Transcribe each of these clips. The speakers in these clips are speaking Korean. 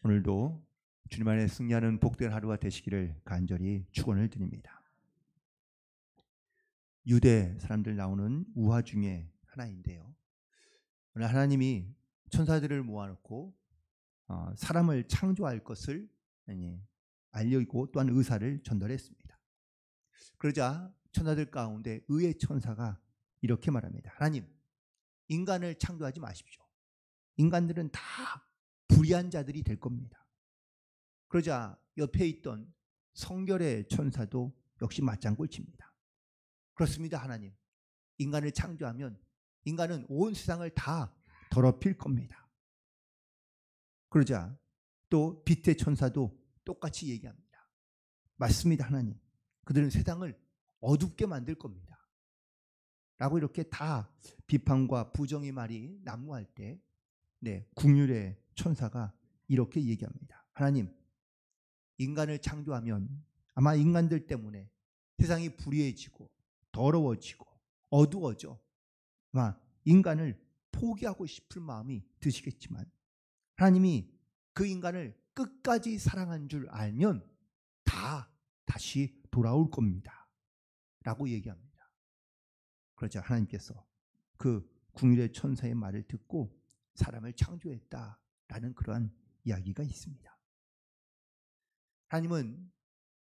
오늘도 주님 안에 승리하는 복된 하루가 되시기를 간절히 축원을 드립니다. 유대 사람들 나오는 우화 중에 하나인데요. 오늘 하나님이 천사들을 모아놓고 사람을 창조할 것을 알려주고 또한 의사를 전달했습니다. 그러자 천사들 가운데 의의 천사가 이렇게 말합니다. 하나님, 인간을 창조하지 마십시오. 인간들은 다 불의한 자들이 될 겁니다. 그러자 옆에 있던 성결의 천사도 역시 맞장구를 칩니다. 그렇습니다, 하나님. 인간을 창조하면 인간은 온 세상을 다 더럽힐 겁니다. 그러자 또 빛의 천사도 똑같이 얘기합니다. 맞습니다, 하나님. 그들은 세상을 어둡게 만들 겁니다. 라고 이렇게 다 비판과 부정의 말이 난무할 때 긍휼의 천사가 이렇게 얘기합니다. 하나님, 인간을 창조하면 아마 인간들 때문에 세상이 불의해지고 더러워지고 어두워져 아마 인간을 포기하고 싶을 마음이 드시겠지만 하나님이 그 인간을 끝까지 사랑한 줄 알면 다 다시 돌아올 겁니다. 라고 얘기합니다. 그러자 하나님께서 그 긍휼의 천사의 말을 듣고 사람을 창조했다라는 그러한 이야기가 있습니다. 하나님은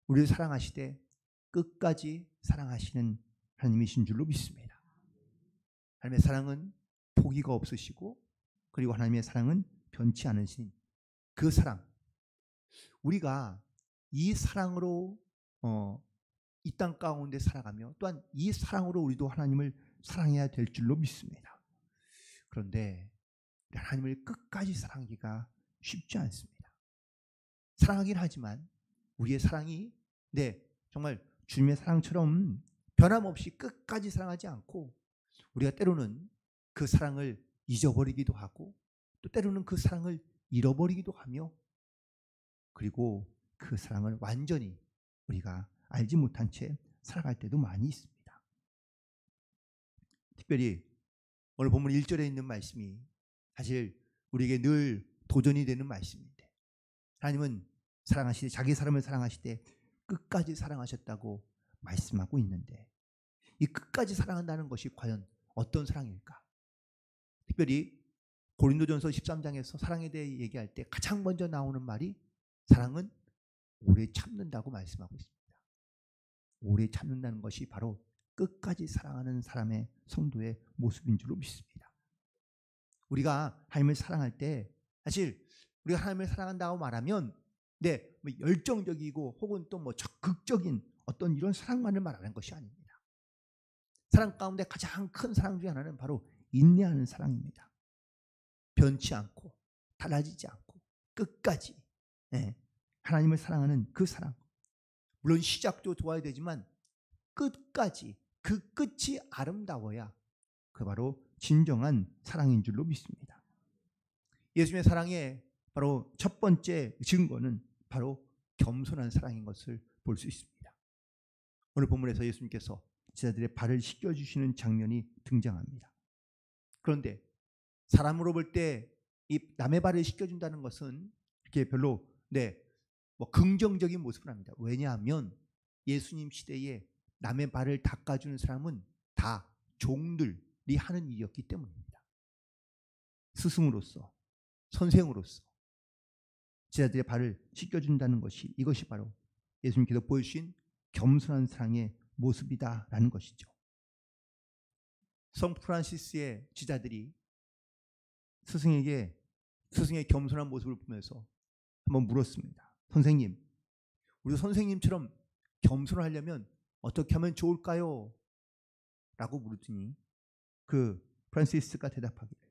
우리를 사랑하시되 끝까지 사랑하시는 하나님이신 줄로 믿습니다. 하나님의 사랑은 포기가 없으시고 그리고 하나님의 사랑은 변치 않으신 그 사랑, 우리가 이 사랑으로 이 땅 가운데 살아가며 또한 이 사랑으로 우리도 하나님을 사랑해야 될 줄로 믿습니다. 그런데 하나님을 끝까지 사랑하기가 쉽지 않습니다. 사랑하긴 하지만 우리의 사랑이 정말 주님의 사랑처럼 변함없이 끝까지 사랑하지 않고 우리가 때로는 그 사랑을 잊어버리기도 하고 또 때로는 그 사랑을 잃어버리기도 하며 그리고 그 사랑을 완전히 우리가 알지 못한 채 살아갈 때도 많이 있습니다. 특별히 오늘 본문 1절에 있는 말씀이 사실 우리에게 늘 도전이 되는 말씀인데 하나님은 사랑하시되 자기 사람을 사랑하시되 끝까지 사랑하셨다고 말씀하고 있는데 이 끝까지 사랑한다는 것이 과연 어떤 사랑일까? 특별히 고린도전서 13장에서 사랑에 대해 얘기할 때 가장 먼저 나오는 말이 사랑은 오래 참는다고 말씀하고 있습니다. 오래 참는다는 것이 바로 끝까지 사랑하는 사람의 성도의 모습인 줄로 믿습니다. 우리가 하나님을 사랑할 때 사실 우리가 하나님을 사랑한다고 말하면 열정적이고 혹은 또 적극적인 어떤 이런 사랑만을 말하는 것이 아닙니다. 사랑 가운데 가장 큰 사랑 중에 하나는 바로 인내하는 사랑입니다. 변치 않고 달라지지 않고 끝까지 하나님을 사랑하는 그 사랑. 물론 시작도 좋아야 되지만 끝까지 그 끝이 아름다워야 그 바로 진정한 사랑인 줄로 믿습니다. 예수님의 사랑의 바로 첫 번째 증거는 바로 겸손한 사랑인 것을 볼 수 있습니다. 오늘 본문에서 예수님께서 제자들의 발을 씻겨주시는 장면이 등장합니다. 그런데 사람으로 볼 때 이 남의 발을 씻겨준다는 것은 이렇게 별로 긍정적인 모습은 아닙니다. 왜냐하면 예수님 시대에 남의 발을 닦아주는 사람은 다 종들이 하는 일이었기 때문입니다. 스승으로서 선생으로서 제자들의 발을 씻겨준다는 것이 이것이 바로 예수님께서 보여주신 겸손한 사랑의 모습이다라는 것이죠. 성 프란시스의 제자들이 스승의 겸손한 모습을 보면서 한번 물었습니다. 선생님, 우리 선생님처럼 겸손을 하려면 어떻게 하면 좋을까요? 라고 물었더니 그 프란시스가 대답하기를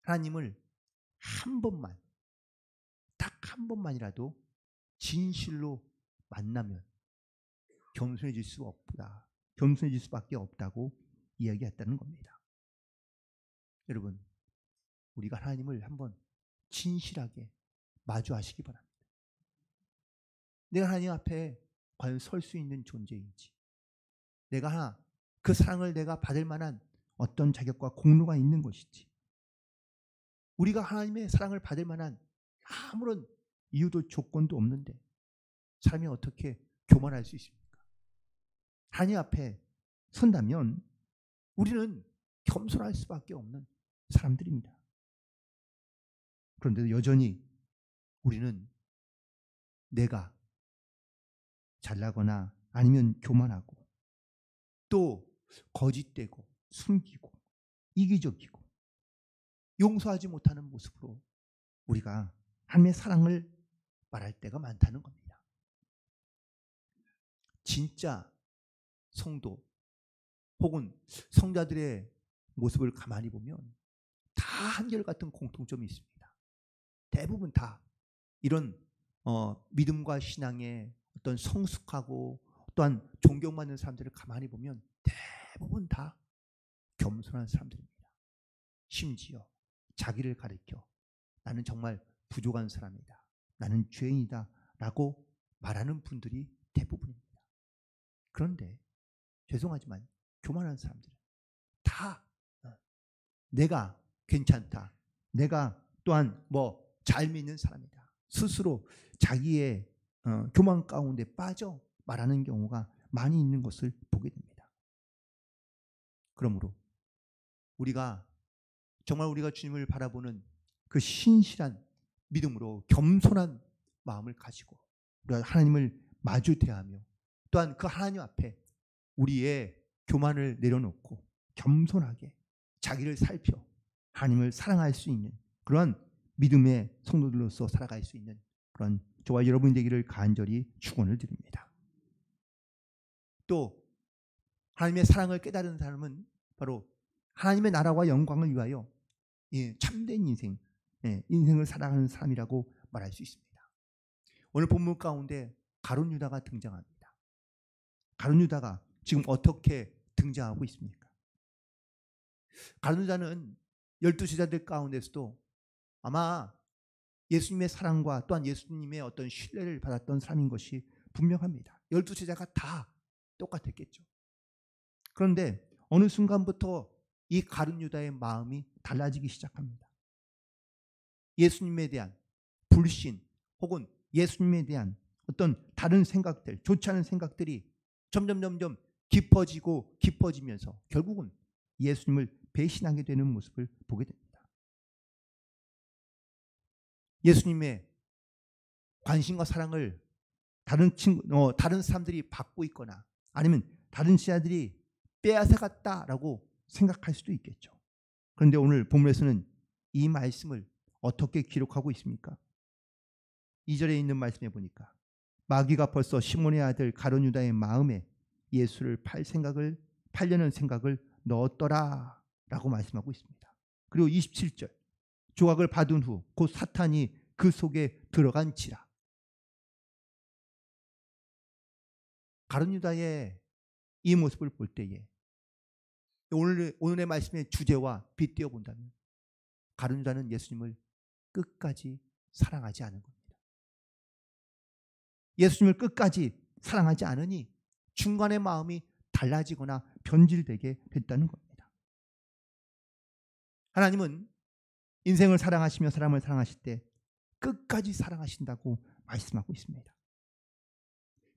하나님을 딱 한 번만이라도 진실로 만나면 겸손해질 수밖에 없다고 이야기했다는 겁니다. 여러분, 우리가 하나님을 한번 진실하게 마주하시기 바랍니다. 내가 하나님 앞에 과연 설 수 있는 존재인지, 내가 그 사랑을 내가 받을 만한 어떤 자격과 공로가 있는 것인지, 우리가 하나님의 사랑을 받을 만한 아무런 이유도 조건도 없는데 사람이 어떻게 교만할 수 있습니까? 하나님 앞에 선다면 우리는 겸손할 수밖에 없는 사람들입니다. 그런데도 여전히 우리는 내가 잘나거나 아니면 교만하고 또 거짓되고 숨기고 이기적이고 용서하지 못하는 모습으로 우리가 하나님의 사랑을 말할 때가 많다는 겁니다. 진짜 성도 혹은 성자들의 모습을 가만히 보면 다 한결같은 공통점이 있습니다. 대부분 다 이런 믿음과 신앙의 어떤 성숙하고 또한 존경받는 사람들을 가만히 보면 대부분 다 겸손한 사람들입니다. 심지어 자기를 가리켜 나는 정말 부족한 사람이다. 나는 죄인이다. 라고 말하는 분들이 대부분입니다. 그런데 죄송하지만 교만한 사람들은 다 내가 괜찮다. 내가 또한 잘 믿는 사람이다. 스스로 자기의 교만 가운데 빠져 말하는 경우가 많이 있는 것을 보게 됩니다. 그러므로 우리가 정말 우리가 주님을 바라보는 그 신실한 믿음으로 겸손한 마음을 가지고 우리가 하나님을 마주 대하며 또한 그 하나님 앞에 우리의 교만을 내려놓고 겸손하게 자기를 살펴 하나님을 사랑할 수 있는 그런 믿음의 성도들로서 살아갈 수 있는 그런 저와 여러분이 되기를 간절히 축원을 드립니다. 또 하나님의 사랑을 깨달은 사람은 바로 하나님의 나라와 영광을 위하여 참된 인생, 인생을 살아가는 사람이라고 말할 수 있습니다. 오늘 본문 가운데 가룟 유다가 등장합니다. 가룟 유다가 지금 어떻게 등장하고 있습니까? 가룟 유다는 12제자들 가운데서도 아마 예수님의 사랑과 또한 예수님의 어떤 신뢰를 받았던 사람인 것이 분명합니다. 12제자가 다 똑같았겠죠. 그런데 어느 순간부터 이 가룟 유다의 마음이 달라지기 시작합니다. 예수님에 대한 불신 혹은 예수님에 대한 어떤 다른 생각들, 좋지 않은 생각들이 점점 깊어지고 깊어지면서 결국은 예수님을 배신하게 되는 모습을 보게 됩니다. 예수님의 관심과 사랑을 다른 사람들이 받고 있거나 아니면 다른 제자들이 빼앗아갔다라고 생각할 수도 있겠죠. 그런데 오늘 본문에서는 이 말씀을 어떻게 기록하고 있습니까? 2절에 있는 말씀에 보니까 마귀가 벌써 시몬의 아들 가룟 유다의 마음에 예수를 팔려는 생각을 넣었더라 라고 말씀하고 있습니다. 그리고 27절 조각을 받은 후 곧 사탄이 그 속에 들어간지라. 가룟 유다의 이 모습을 볼 때에 오늘의 말씀의 주제와 빗대어 본다면 가룟 유다는 예수님을 끝까지 사랑하지 않은 겁니다. 예수님을 끝까지 사랑하지 않으니 중간에 마음이 달라지거나 변질되게 됐다는 겁니다. 하나님은 인생을 사랑하시며 사람을 사랑하실 때 끝까지 사랑하신다고 말씀하고 있습니다.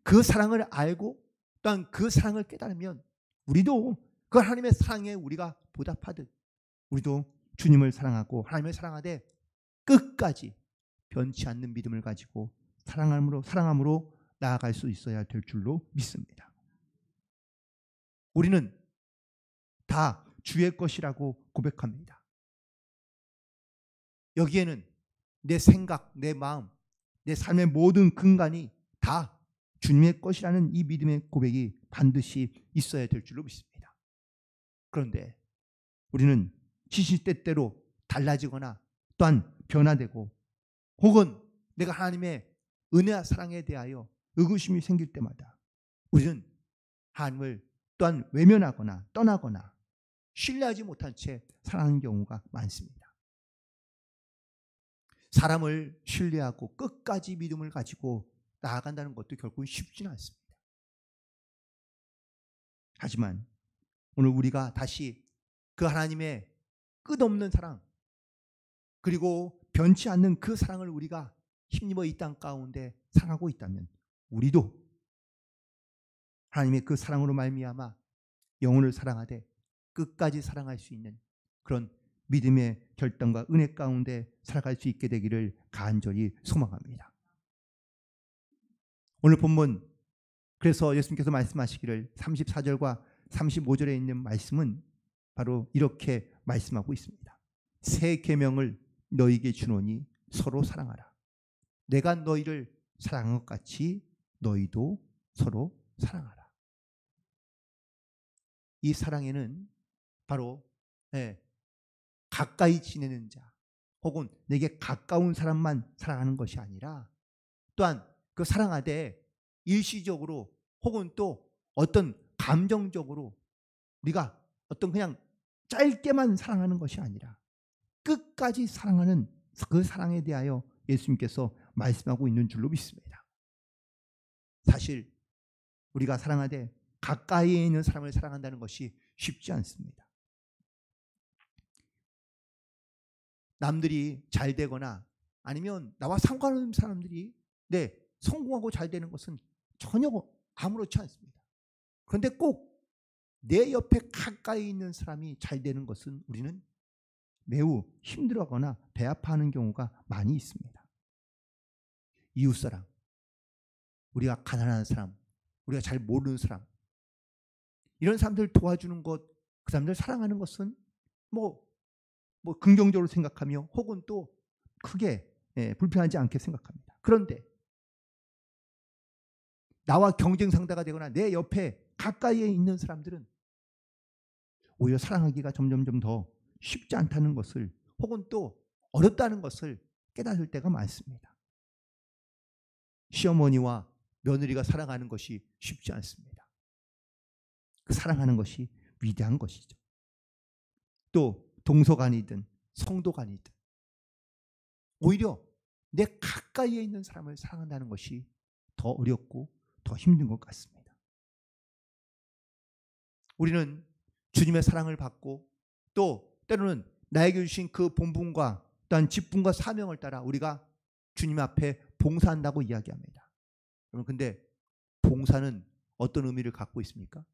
그 사랑을 알고 또한 그 사랑을 깨달으면 우리도 그 하나님의 사랑에 우리가 보답하듯 우리도 주님을 사랑하고 하나님을 사랑하되 끝까지 변치 않는 믿음을 가지고 사랑함으로 나아갈 수 있어야 될 줄로 믿습니다. 우리는 다 주의 것이라고 고백합니다. 여기에는 내 생각, 내 마음, 내 삶의 모든 근간이 다 주님의 것이라는 이 믿음의 고백이 반드시 있어야 될 줄로 믿습니다. 그런데 우리는 시시때때로 달라지거나 또한 변화되고 혹은 내가 하나님의 은혜와 사랑에 대하여 의구심이 생길 때마다 우리는 하나님을 또한 외면하거나 떠나거나 신뢰하지 못한 채 살아가는 경우가 많습니다. 사람을 신뢰하고 끝까지 믿음을 가지고 나아간다는 것도 결국은 쉽지는 않습니다. 하지만 오늘 우리가 다시 그 하나님의 끝없는 사랑 그리고 변치 않는 그 사랑을 우리가 힘입어 이 땅 가운데 사랑하고 있다면 우리도 하나님의 그 사랑으로 말미암아 영혼을 사랑하되 끝까지 사랑할 수 있는 그런 믿음의 결단과 은혜 가운데 살아갈 수 있게 되기를 간절히 소망합니다. 오늘 본문 그래서 예수님께서 말씀하시기를 34절과 35절에 있는 말씀은 바로 이렇게 말씀하고 있습니다. 새 계명을 너희에게 주노니 서로 사랑하라. 내가 너희를 사랑한 것 같이 너희도 서로 사랑하라. 이 사랑에는 바로 가까이 지내는 자 혹은 내게 가까운 사람만 사랑하는 것이 아니라 또한 그 사랑하되 일시적으로 혹은 또 어떤 감정적으로 우리가 어떤 그냥 짧게만 사랑하는 것이 아니라 끝까지 사랑하는 그 사랑에 대하여 예수님께서 말씀하고 있는 줄로 믿습니다. 사실 우리가 사랑하되 가까이에 있는 사람을 사랑한다는 것이 쉽지 않습니다. 남들이 잘 되거나 아니면 나와 상관없는 사람들이 성공하고 잘 되는 것은 전혀 아무렇지 않습니다. 그런데 꼭 내 옆에 가까이 있는 사람이 잘 되는 것은 우리는 매우 힘들어하거나 배 아파하는 경우가 많이 있습니다. 이웃사람, 우리가 가난한 사람, 우리가 잘 모르는 사람, 이런 사람들 도와주는 것, 그 사람들 사랑하는 것은 뭐 긍정적으로 생각하며 혹은 또 크게 불편하지 않게 생각합니다. 그런데 나와 경쟁 상대가 되거나 내 옆에 가까이에 있는 사람들은 오히려 사랑하기가 점점 더 쉽지 않다는 것을 혹은 또 어렵다는 것을 깨달을 때가 많습니다. 시어머니와 며느리가 사랑하는 것이 쉽지 않습니다. 그 사랑하는 것이 위대한 것이죠. 또 동서간이든 성도간이든 오히려 내 가까이에 있는 사람을 사랑한다는 것이 더 어렵고 더 힘든 것 같습니다. 우리는 주님의 사랑을 받고 또 때로는 나에게 주신 그 본분과 또한 직분과 사명을 따라 우리가 주님 앞에 봉사한다고 이야기합니다. 여러분 근데 봉사는 어떤 의미를 갖고 있습니까?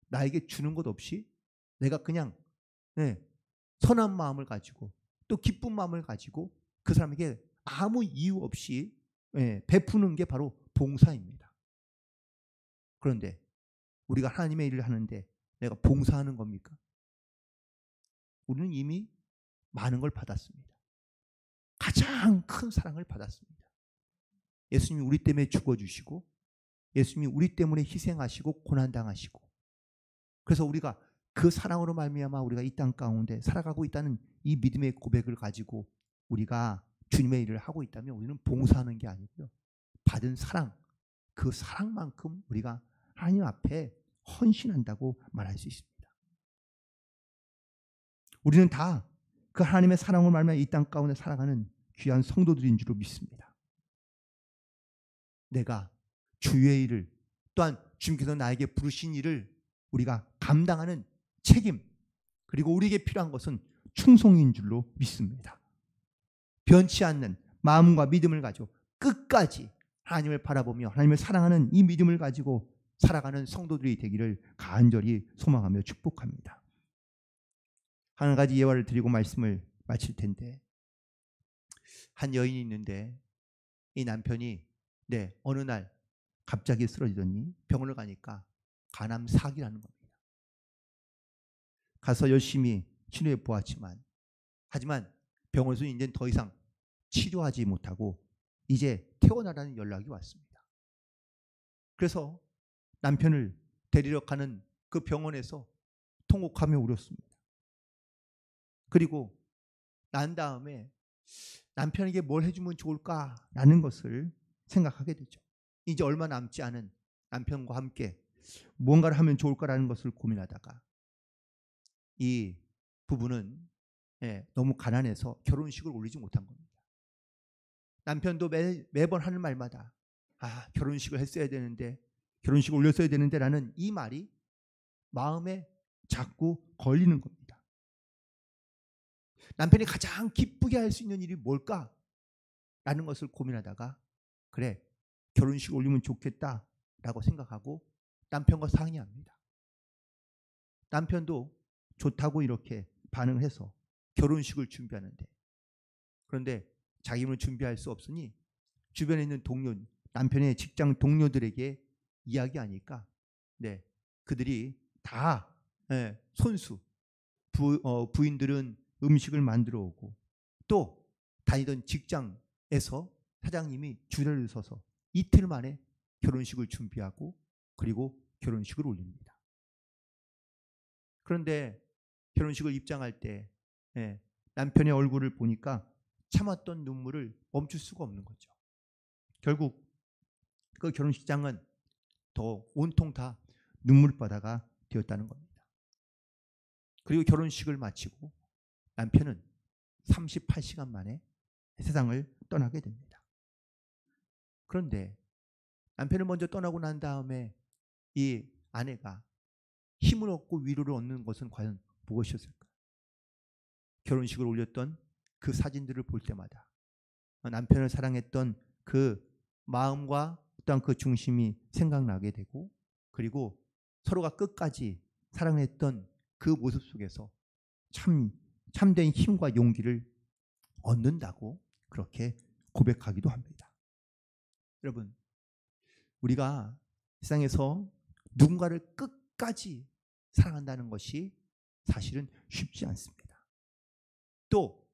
나에게 주는 것 없이 내가 그냥 선한 마음을 가지고 또 기쁜 마음을 가지고 그 사람에게 아무 이유 없이 베푸는 게 바로 봉사입니다. 그런데 우리가 하나님의 일을 하는데 내가 봉사하는 겁니까? 우리는 이미 많은 걸 받았습니다. 가장 큰 사랑을 받았습니다. 예수님이 우리 때문에 죽어주시고 예수님이 우리 때문에 희생하시고 고난당하시고 그래서 우리가 그 사랑으로 말미암아 우리가 이 땅 가운데 살아가고 있다는 이 믿음의 고백을 가지고 우리가 주님의 일을 하고 있다면 우리는 봉사하는 게 아니고요. 받은 사랑, 그 사랑만큼 우리가 하나님 앞에 헌신한다고 말할 수 있습니다. 우리는 다 그 하나님의 사랑으로 말미암아 이 땅 가운데 살아가는 귀한 성도들인 줄로 믿습니다. 내가 주의 일을 또한 주님께서 나에게 부르신 일을 우리가 감당하는 책임 그리고 우리에게 필요한 것은 충성인 줄로 믿습니다. 변치 않는 마음과 믿음을 가지고 끝까지 하나님을 바라보며 하나님을 사랑하는 이 믿음을 가지고 살아가는 성도들이 되기를 간절히 소망하며 축복합니다. 한 가지 예화를 드리고 말씀을 마칠 텐데 한 여인이 있는데 이 남편이 어느 날 갑자기 쓰러지더니 병원을 가니까 간암 4기라는 겁니다. 가서 열심히 치료해 보았지만 하지만 병원에서 이제 더 이상 치료하지 못하고 이제 퇴원하라는 연락이 왔습니다. 그래서 남편을 데리러 가는 그 병원에서 통곡하며 울었습니다. 그리고 난 다음에 남편에게 뭘 해주면 좋을까라는 것을 생각하게 되죠. 이제 얼마 남지 않은 남편과 함께 무언가를 하면 좋을까라는 것을 고민하다가 이 부부는 너무 가난해서 결혼식을 올리지 못한 겁니다. 남편도 매번 하는 말마다 결혼식을 했어야 되는데 결혼식을 올렸어야 되는데 라는 이 말이 마음에 자꾸 걸리는 겁니다. 남편이 가장 기쁘게 할 수 있는 일이 뭘까? 라는 것을 고민하다가 그래, 결혼식 올리면 좋겠다라고 생각하고 남편과 상의합니다. 남편도 좋다고 이렇게 반응을 해서 결혼식을 준비하는데, 그런데 자기는 준비할 수 없으니 주변에 있는 동료, 남편의 직장 동료들에게 이야기하니까 그들이 다 손수, 부인들은 음식을 만들어 오고 또 다니던 직장에서 사장님이 줄을 서서 이틀 만에 결혼식을 준비하고 그리고 결혼식을 올립니다. 그런데 결혼식을 입장할 때 남편의 얼굴을 보니까 참았던 눈물을 멈출 수가 없는 거죠. 결국 그 결혼식장은 더 온통 다 눈물바다가 되었다는 겁니다. 그리고 결혼식을 마치고 남편은 38시간 만에 세상을 떠나게 됩니다. 그런데 남편을 먼저 떠나고 난 다음에 이 아내가 힘을 얻고 위로를 얻는 것은 과연 무엇이었을까? 결혼식을 올렸던 그 사진들을 볼 때마다 남편을 사랑했던 그 마음과 어떤 그 중심이 생각나게 되고, 그리고 서로가 끝까지 사랑했던 그 모습 속에서 참된 힘과 용기를 얻는다고 그렇게 고백하기도 합니다. 여러분, 우리가 세상에서 누군가를 끝까지 사랑한다는 것이 사실은 쉽지 않습니다. 또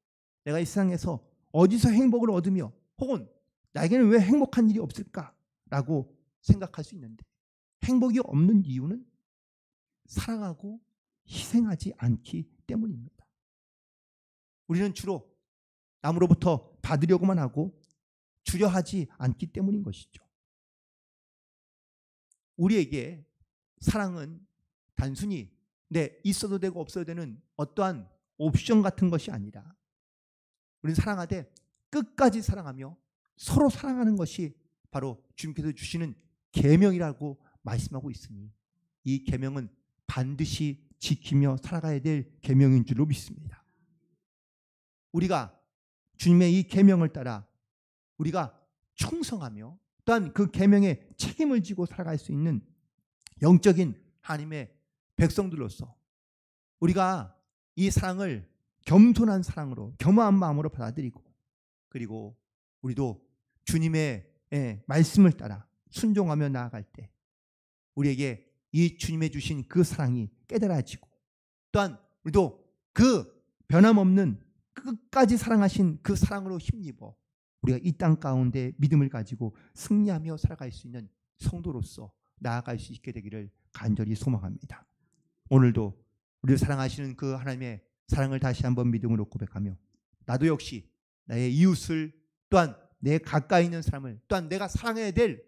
내가 이 세상에서 어디서 행복을 얻으며 혹은 나에게는 왜 행복한 일이 없을까라고 생각할 수 있는데, 행복이 없는 이유는 사랑하고 희생하지 않기 때문입니다. 우리는 주로 남으로부터 받으려고만 하고 주려 하지 않기 때문인 것이죠. 우리에게 사랑은 단순히 있어도 되고 없어도 되는 어떠한 옵션 같은 것이 아니라, 우리는 사랑하되 끝까지 사랑하며 서로 사랑하는 것이 바로 주님께서 주시는 계명이라고 말씀하고 있으니, 이 계명은 반드시 지키며 살아가야 될 계명인 줄로 믿습니다. 우리가 주님의 이 계명을 따라 우리가 충성하며 또한 그 계명에 책임을 지고 살아갈 수 있는 영적인 하나님의 백성들로서 우리가 이 사랑을 겸손한 사랑으로, 겸허한 마음으로 받아들이고, 그리고 우리도 주님의 말씀을 따라 순종하며 나아갈 때 우리에게 이 주님의 주신 그 사랑이 깨달아지고, 또한 우리도 그 변함없는 끝까지 사랑하신 그 사랑으로 힘입어 우리가 이 땅 가운데 믿음을 가지고 승리하며 살아갈 수 있는 성도로서 나아갈 수 있게 되기를 간절히 소망합니다. 오늘도 우리를 사랑하시는 그 하나님의 사랑을 다시 한번 믿음으로 고백하며, 나도 역시 나의 이웃을, 또한 내 가까이 있는 사람을, 또한 내가 사랑해야 될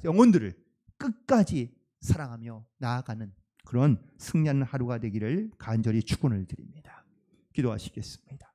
영혼들을 끝까지 사랑하며 나아가는 그런 승리하는 하루가 되기를 간절히 축원을 드립니다. 기도하시겠습니다.